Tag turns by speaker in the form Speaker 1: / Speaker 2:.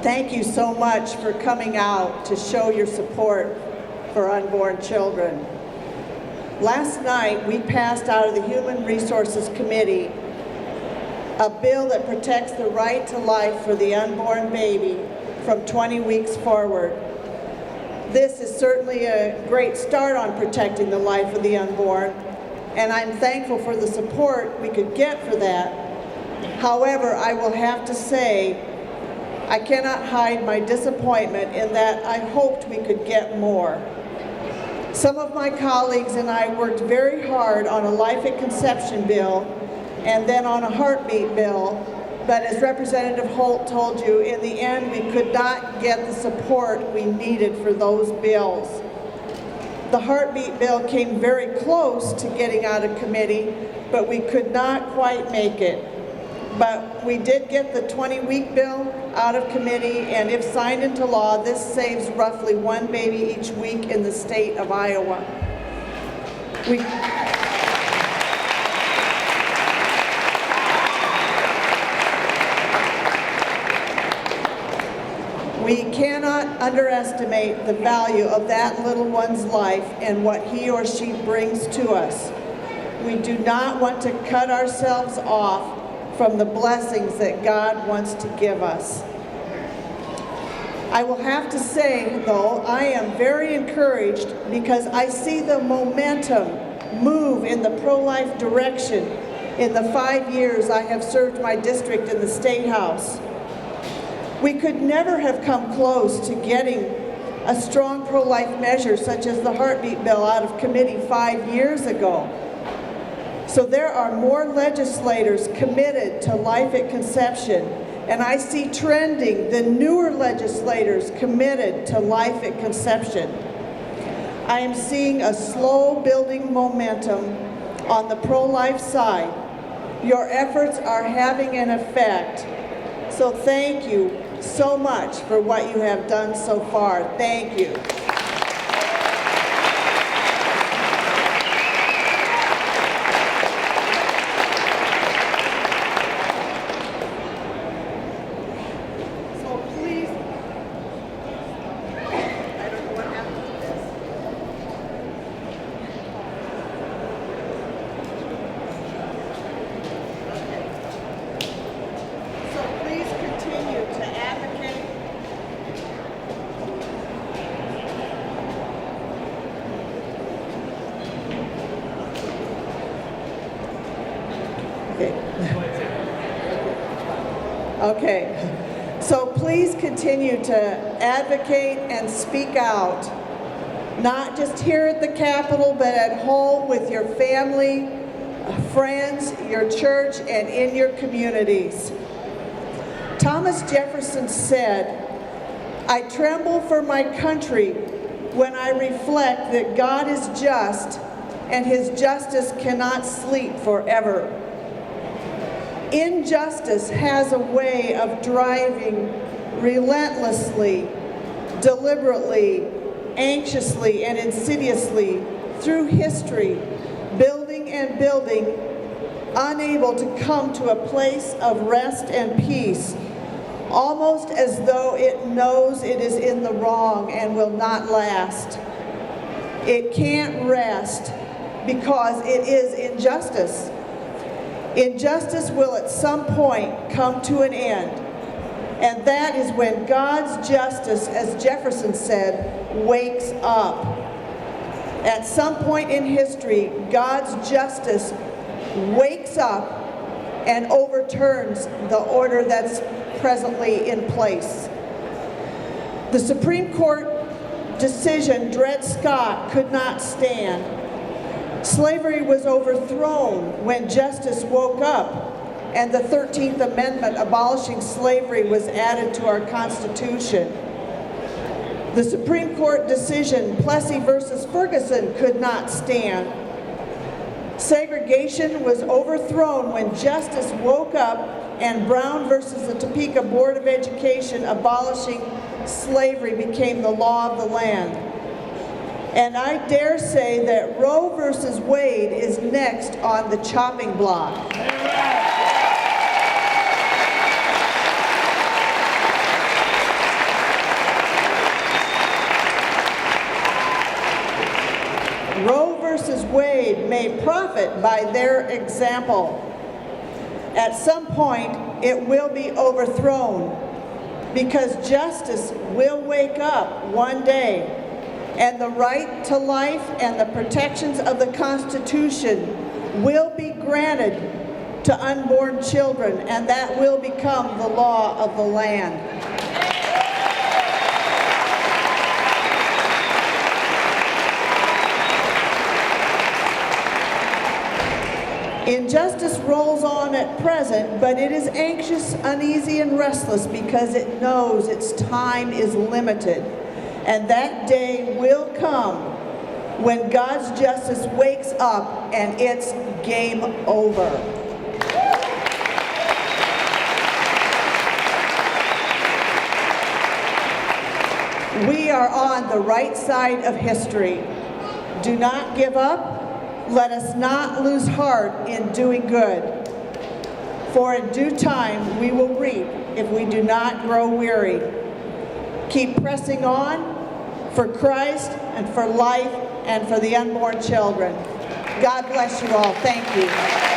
Speaker 1: Thank you so much for coming out to show your support for unborn children. Last night, we passed out of the Human Resources Committee a bill that protects the right to life for the unborn baby from 20 weeks forward. This is certainly a great start on protecting the life of the unborn, and I'm thankful for the support we could get for that. However, I will have to say, I cannot hide my disappointment in that I hoped we could get more. Some of my colleagues and I worked very hard on a life at conception bill and then on a heartbeat bill, but as Representative Holt told you, in the end we could not get the support we needed for those bills. The heartbeat bill came very close to getting out of committee, but we could not quite make it. But we did get the 20-week bill out of committee, and if signed into law, this saves roughly one baby each week in the state of Iowa. We cannot underestimate the value of that little one's life and what he or she brings to us. We do not want to cut ourselves off from the blessings that God wants to give us. I will have to say, though, I am very encouraged because I see the momentum move in the pro-life direction in the 5 years I have served my district in the State House. We could never have come close to getting a strong pro-life measure such as the heartbeat bill out of committee 5 years ago. So there are more legislators committed to life at conception, and I see trending the newer legislators committed to life at conception. I am seeing a slow building momentum on the pro-life side. Your efforts are having an effect. So thank you so much for what you have done so far. Thank you. Okay, so please continue to advocate and speak out, not just here at the Capitol, but at home with your family, friends, your church, and in your communities. Thomas Jefferson said, "I tremble for my country when I reflect that God is just and his justice cannot sleep forever." Injustice has a way of driving relentlessly, deliberately, anxiously, and insidiously through history, building and building, unable to come to a place of rest and peace, almost as though it knows it is in the wrong and will not last. It can't rest because it is injustice. Injustice will at some point come to an end, and that is when God's justice, as Jefferson said, wakes up. At some point in history, God's justice wakes up and overturns the order that's presently in place. The Supreme Court decision Dred Scott could not stand. Slavery was overthrown when justice woke up and the 13th Amendment abolishing slavery was added to our Constitution. The Supreme Court decision Plessy versus Ferguson could not stand. Segregation was overthrown when justice woke up and Brown versus the Topeka Board of Education abolishing slavery became the law of the land. And I dare say that Roe versus Wade is next on the chopping block. may profit by their example. At some point, it will be overthrown, because justice will wake up one day, and the right to life and the protections of the Constitution will be granted to unborn children, and that will become the law of the land. Injustice rolls on at present, but it is anxious, uneasy, and restless because it knows its time is limited. And that day will come when God's justice wakes up and it's game over. We are on the right side of history. Do not give up. Let us not lose heart in doing good. For in due time we will reap if we do not grow weary. Keep pressing on for Christ and for life and for the unborn children. God bless you all. Thank you.